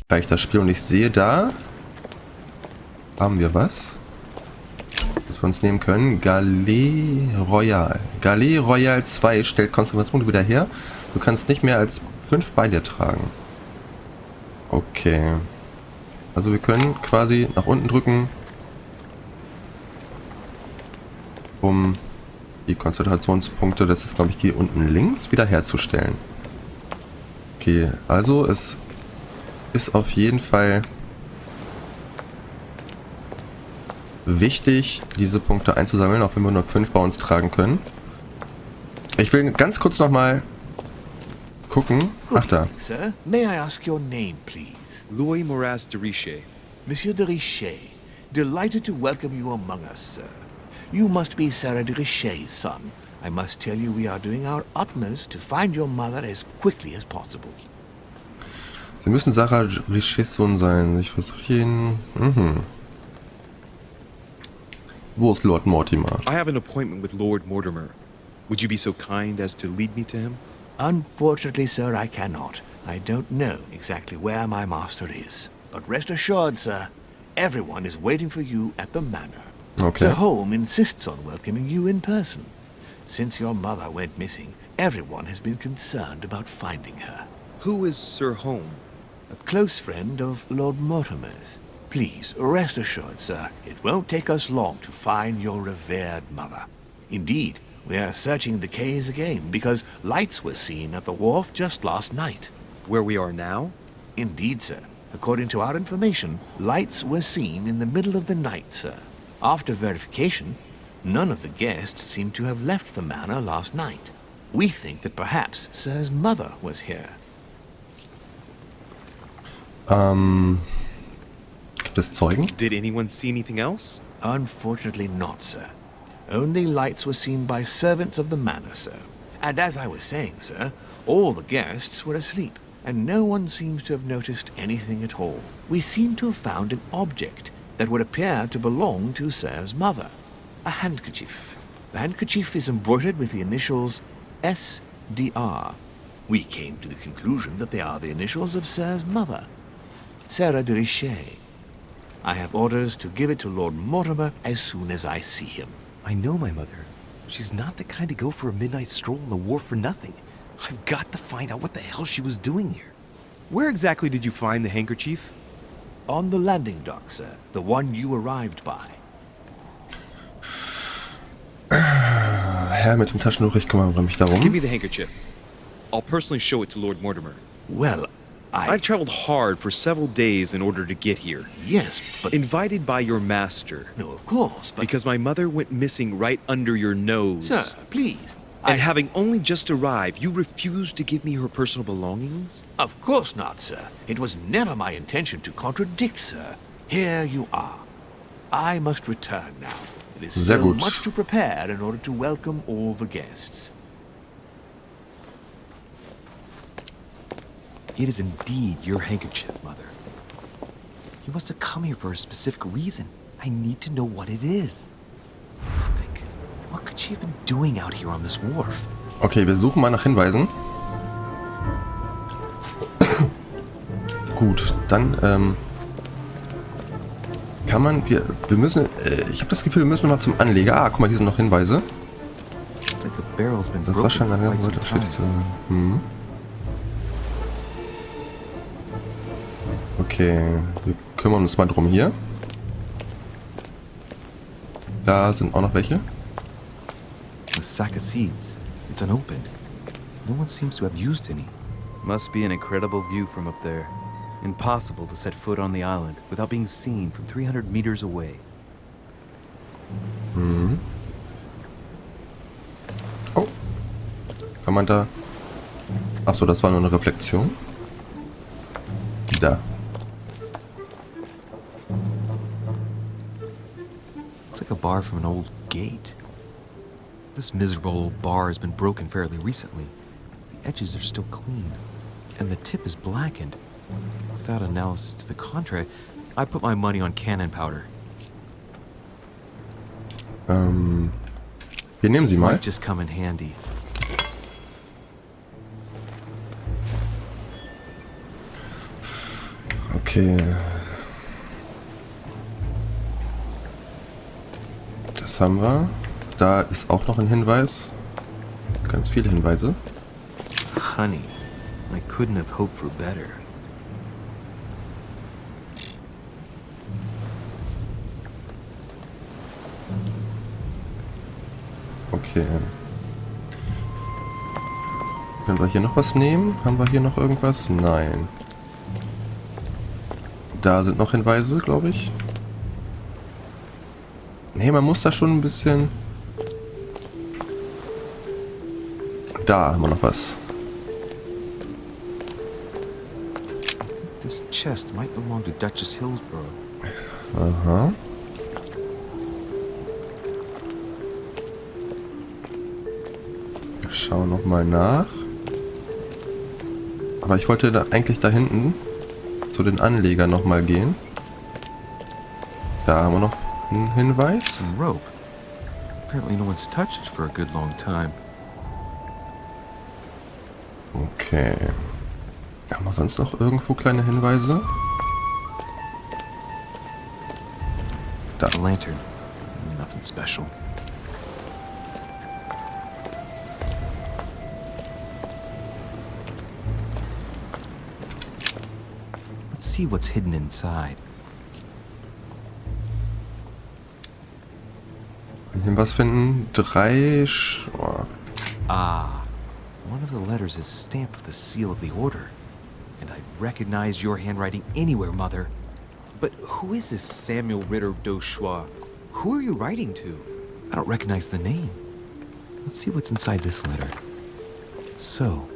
gleich das Spiel und ich sehe da, haben wir was, das wir uns nehmen können. Galais Royal. Galais Royal 2 stellt Konzentrationspunkte wieder her. Du kannst nicht mehr als 5 bei dir tragen. Okay. Also wir können quasi nach unten drücken, um die Konzentrationspunkte, das ist glaube ich die unten links, wiederherzustellen. Okay, also es ist auf jeden Fall wichtig, diese Punkte einzusammeln, auch wenn wir nur 5 bei uns tragen können. Ich will ganz kurz nochmal gucken. Ach da. Sir, may I ask your name, please? Louis Moras de Richet. Monsieur de Richet, delighted to welcome you among us, sir. You must be Sarah de Richet's son. I must tell you we are doing our utmost to find your mother as quickly as possible. Sie müssen Sarah Richets Sohn sein. Ich versuche ihn. Wo ist Lord Mortimer? I have an appointment with Lord Mortimer. Would you be so kind as to lead me to him? Unfortunately, sir, I cannot. I don't know exactly where my master is. But rest assured, sir, everyone is waiting for you at the manor. Okay. Sir Holm insists on welcoming you in person. Since your mother went missing, everyone has been concerned about finding her. Who is Sir Holm? A close friend of Lord Mortimer's. Please, rest assured, sir, it won't take us long to find your revered mother. Indeed, we are searching the quays again, because lights were seen at the wharf just last night. Where we are now? Indeed, sir. According to our information, lights were seen in the middle of the night, sir. After verification, none of the guests seem to have left the manor last night. We think that perhaps Sir's mother was here. Gibt es Zeugen? Did anyone see anything else? Unfortunately not, sir. Only lights were seen by servants of the manor, sir. And as I was saying, sir, all the guests were asleep, and no one seems to have noticed anything at all. We seem to have found an object that would appear to belong to Sir's mother. A handkerchief. The handkerchief is embroidered with the initials SDR. We came to the conclusion that they are the initials of Sir's mother, Sarah de Richet. I have orders to give it to Lord Mortimer as soon as I see him. I know my mother. She's not the kind to go for a midnight stroll on the wharf for nothing. I've got to find out what the hell she was doing here. Where exactly did you find the handkerchief? On the landing dock, sir. The one you arrived by. Herr mit dem Taschentuch, ich kümmere mich darum. Give me the handkerchief. I'll personally show it to Lord Mortimer. Well, I've traveled hard for several days in order to get here. Yes, but... Invited by your master. No, of course, but... Because my mother went missing right under your nose. Sir, please. And having only just arrived, you refused to give me her personal belongings? Of course not, sir. It was never my intention to contradict, sir. Here you are. I must return now. It is Sehr so gut. much to prepare in order to welcome all the guests. It is indeed your handkerchief, Mother. You must have come here for a specific reason. I need to know what it is. Let's think. What could she have been doing out here on this wharf? Okay, wir suchen mal nach Hinweisen. Gut, dann kann man, wir müssen, ich habe das Gefühl, wir müssen mal zum Anleger. Ah, guck mal, hier sind noch Hinweise. It's like the barrel's been Das war broken schon for eine quite some Geschichte. time. Okay, wir kümmern uns mal drum hier. Da sind auch noch welche. A sack of seeds. It's unopened. No one seems to have used any. Must be an incredible view from up there. Impossible to set foot on the island without being seen from 300 meters away. Oh. Kann man da... Achso, das war nur eine Reflexion. Da. It's like a bar from an old gate. This miserable old bar has been broken fairly recently. The edges are still clean, and the tip is blackened. Without analysis to the contrary, I put my money on cannon powder. Wir nehmen sie mal. Might just come in handy. Okay. Das haben wir. Da ist auch noch ein Hinweis. Ganz viele Hinweise. Honey, I couldn't have hoped for better. Okay. Können wir hier noch was nehmen? Haben wir hier noch irgendwas? Nein. Da sind noch Hinweise, glaube ich. Nee, man muss da schon ein bisschen... Da haben wir noch was. This chest might belong to Duchess Hillsborough. Aha. Wir schauen nochmal nach. Aber ich wollte da eigentlich da hinten zu den Anlegern nochmal gehen. Da haben wir noch einen Hinweis. Some rope. Apparently no one's touched it for a good long time. Okay. Haben wir sonst noch irgendwo kleine Hinweise? Da. A lantern. Nothing special. Let's see what's hidden inside. Einen Hinweis finden. 3... Ah, one of the letters is stamped with the seal of the order. And I recognize your handwriting anywhere, Mother. But who is this Samuel Ritter d'Auchois? Who are you writing to? I don't recognize the name. Let's see what's inside this letter. So,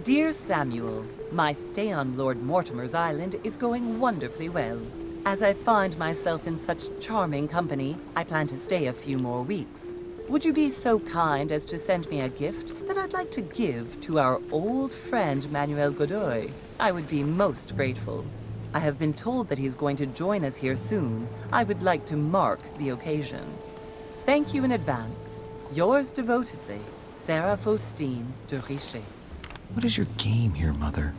Dear Samuel, my stay on Lord Mortimer's island is going wonderfully well. As I find myself in such charming company, I plan to stay a few more weeks. Would you be so kind as to send me a gift that I'd like to give to our old friend Manuel Godoy? I would be most grateful. I have been told that he's going to join us here soon. I would like to mark the occasion. Thank you in advance. Yours devotedly, Sarah Faustine de Richet. what is your game here, Mother?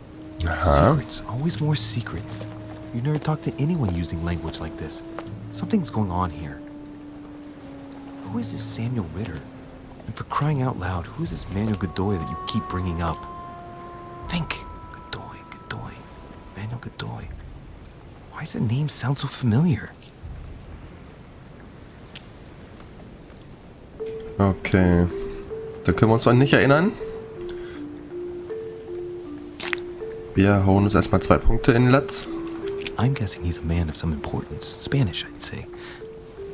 Aha. Secrets, always more secrets. You never talk to anyone using language like this. Something's going on here. Who is this Samuel Ritter? And for crying out loud, who is this Manuel Godoy that you keep bringing up? Think. Godoy. Manuel Godoy. Why does that name sound so familiar? Okay. Da können wir uns noch nicht erinnern. Wir hauen uns erstmal 2 Punkte in den Latz. I'm guessing he's a man of some importance. Spanish, I'd say.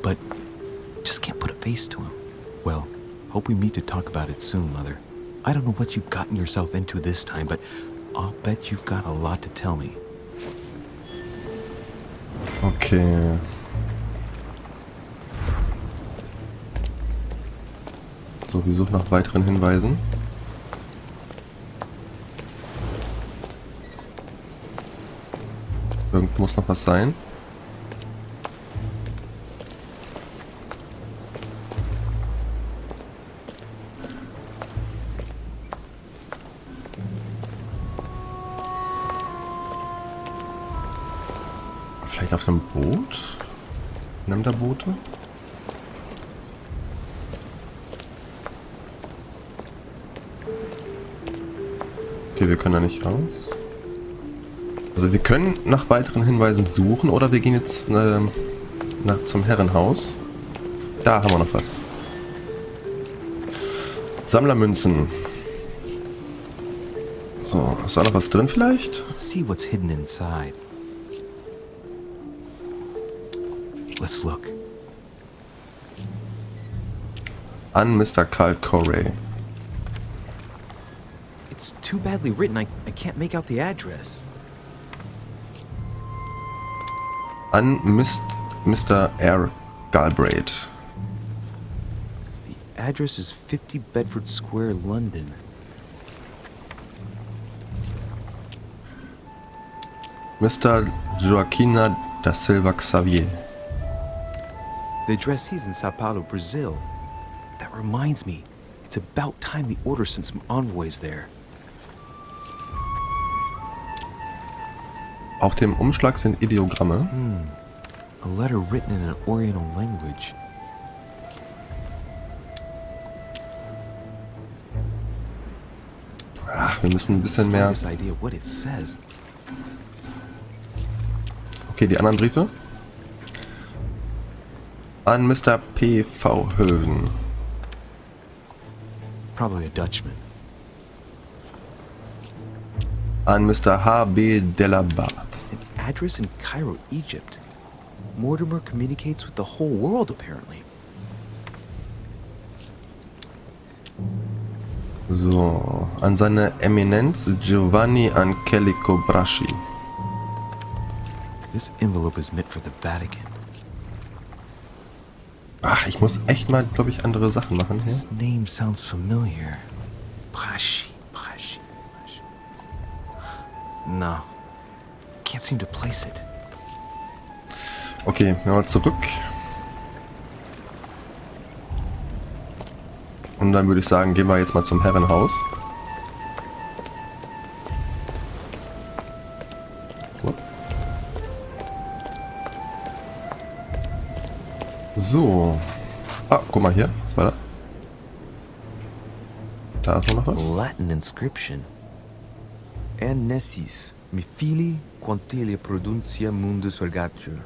But just can't put a face to him. Well, hope we meet to talk about it soon, Mother. I don't know what you've gotten yourself into this time, but I'll bet you've got a lot to tell me. Okay. So, wir suchen nach weiteren Hinweisen. Irgendwo muss noch was sein. Vielleicht auf einem Boot? Nimm da Boote? Okay, wir können da nicht raus. Also wir können nach weiteren Hinweisen suchen oder wir gehen jetzt zum Herrenhaus. Da haben wir noch was. Sammlermünzen. So, ist da noch was drin vielleicht? Let's see what's hidden inside. Let's look. An Mr. Carl Corey. It's too badly written, I can't make out the address. An Mr. R. Galbraith. The address is 50 Bedford Square, London. Mr. Joaquina da Silva Xavier. The addressee's in Sao Paulo, Brazil. That reminds me, it's about time the order sent some envoys there. Auf dem Umschlag sind Ideogramme. A letter written in an Oriental language. Ach, wir müssen ein bisschen mehr... Slightest idea what it says. Okay, die anderen Briefe. An Mr. P.V. Höven. Probably a Dutchman. An Mr. H.B. Delabarth. An address in Cairo, Egypt. Mortimer communicates with the whole world, apparently. So, an seine Eminenz Giovanni Angelico Braschi. This envelope is meant for the Vatican. Ach, ich muss echt mal, glaube ich, andere Sachen machen hier. This name sounds familiar. Braschi. No. Can't seem to place it. Okay, mal zurück. Und dann würde ich sagen, gehen wir jetzt mal zum Herrenhaus. So. Ah, guck mal hier. Was war da? Da ist noch was. Latin inscription. Annesis, mi fili quantilia produncia mundus ergatur.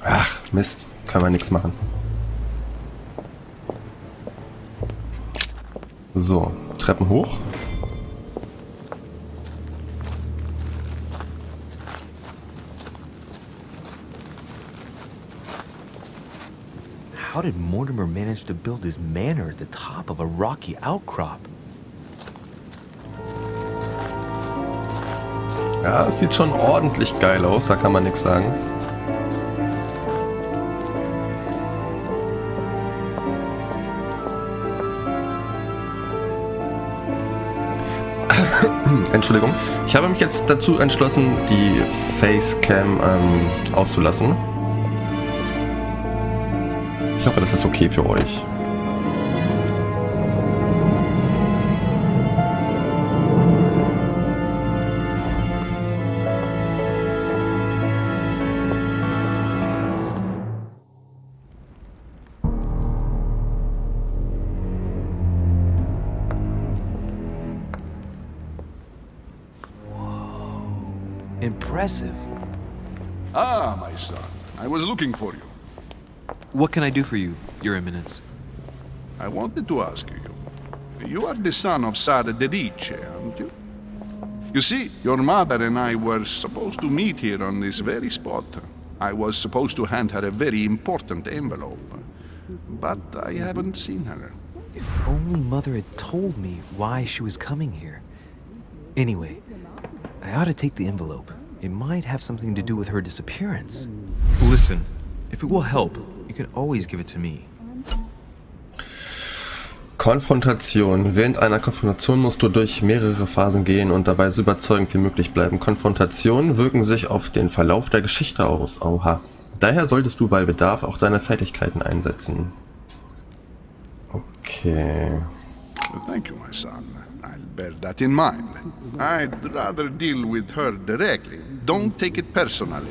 Ach, Mist. Können wir nichts machen. So, Treppen hoch. How did Mortimer manage to build his manor at the top of a rocky outcrop? Ja, es sieht schon ordentlich geil aus, da kann man nichts sagen. Entschuldigung. Ich habe mich jetzt dazu entschlossen, die Facecam auszulassen. Ich hoffe, das ist okay für euch. Impressive. Ah, my son. I was looking for you. What can I do for you, Your Eminence? I wanted to ask you. You are the son of Sara de Ricci, aren't you? You see, your mother and I were supposed to meet here on this very spot. I was supposed to hand her a very important envelope. But I haven't seen her. If only Mother had told me why she was coming here. Anyway, I ought to take the envelope. It might have something to do with her disappearance. Listen, if it will help, you can always give it to me. Konfrontation. Während einer Konfrontation musst du durch mehrere Phasen gehen und dabei so überzeugend wie möglich bleiben. Konfrontationen wirken sich auf den Verlauf der Geschichte aus. Oha. Daher solltest du bei Bedarf auch deine Fertigkeiten einsetzen. Okay. Thank you, my son. I'll bear that in mind. I'd rather deal with her directly. Don't take it personally.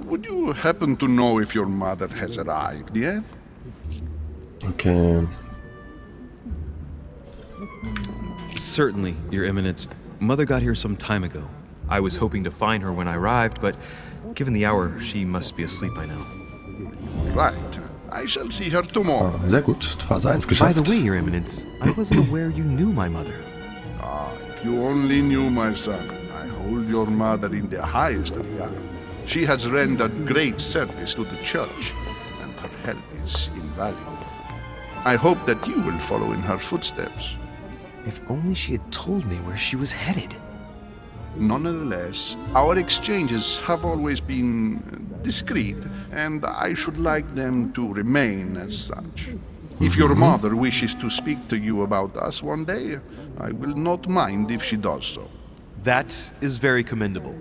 Would you happen to know if your mother has arrived yet? Okay. Certainly, Your Eminence. Mother got here some time ago. I was hoping to find her when I arrived, but given the hour, she must be asleep by now. Right. I shall see her tomorrow. Ah, sehr gut. Phase 1 By geschafft. the way, Your Eminence, I wasn't aware you knew my mother. Ah, if you only knew, my son. I hold your mother in the highest regard. She has rendered great service to the church, and her help is invaluable. I hope that you will follow in her footsteps. If only she had told me where she was headed. Nonetheless, our exchanges have always been discreet, and I should like them to remain as such. If your mother wishes to speak to you about us one day, I will not mind if she does so. That is very commendable.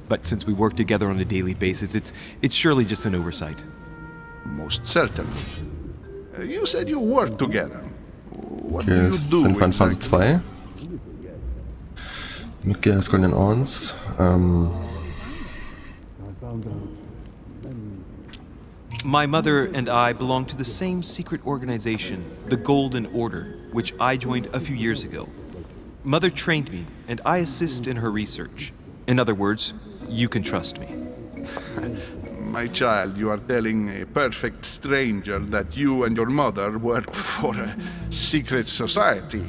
But since we work together on a daily basis, it's surely just an oversight. Most certainly. You said you work together. What do Okay, you jetzt do sind wir in Phase exactly? 2. Mitglieder des Goldenen Ordens. My mother and I belong to the same secret organization, the Golden Order, which I joined a few years ago. Mother trained me, and I assist in her research. In other words, you can trust me. My child, you are telling a perfect stranger that you and your mother work for a secret society.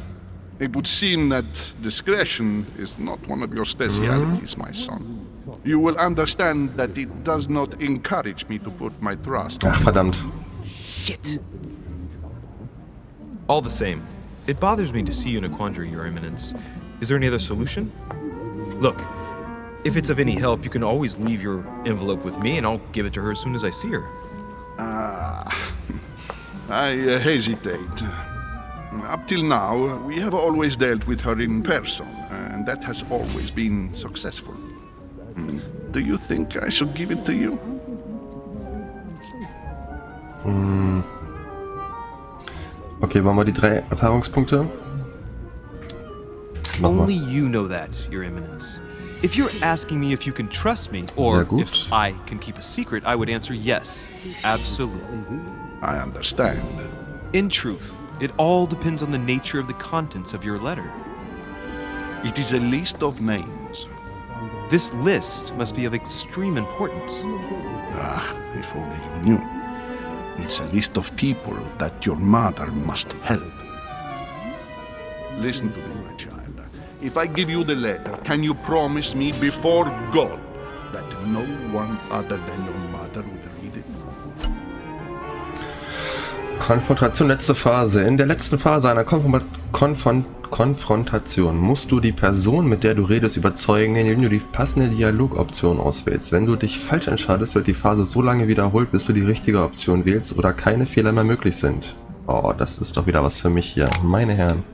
It would seem that discretion is not one of your specialities, my son. You will understand that it does not encourage me to put my trust. Ach, verdammt. Shit! All the same, it bothers me to see you in a quandary, Your Eminence. Is there any other solution? Look, if it's of any help, you can always leave your envelope with me and I'll give it to her as soon as I see her. I hesitate. Up till now, we have always dealt with her in person, and that has always been successful. Do you think I should give it to you? Okay, wollen wir die 3 Erfahrungspunkte? Mach mal. Only you know that, Your Eminence. If you're asking me if you can trust me, or Sehr gut. if I can keep a secret, I would answer yes, absolutely. I understand. In truth, it all depends on the nature of the contents of your letter. It is a list of names. This list must be of extreme importance. If only you knew. It's a list of people that your mother must help. Listen to me, my child. If I give you the letter, can you promise me before God that no one other than your mother will read it? Konfrontation, letzte Phase. In der letzten Phase einer Konfrontation musst du die Person, mit der du redest, überzeugen, indem du die passende Dialogoption auswählst. Wenn du dich falsch entscheidest, wird die Phase so lange wiederholt, bis du die richtige Option wählst oder keine Fehler mehr möglich sind. Oh, das ist doch wieder was für mich hier, meine Herren.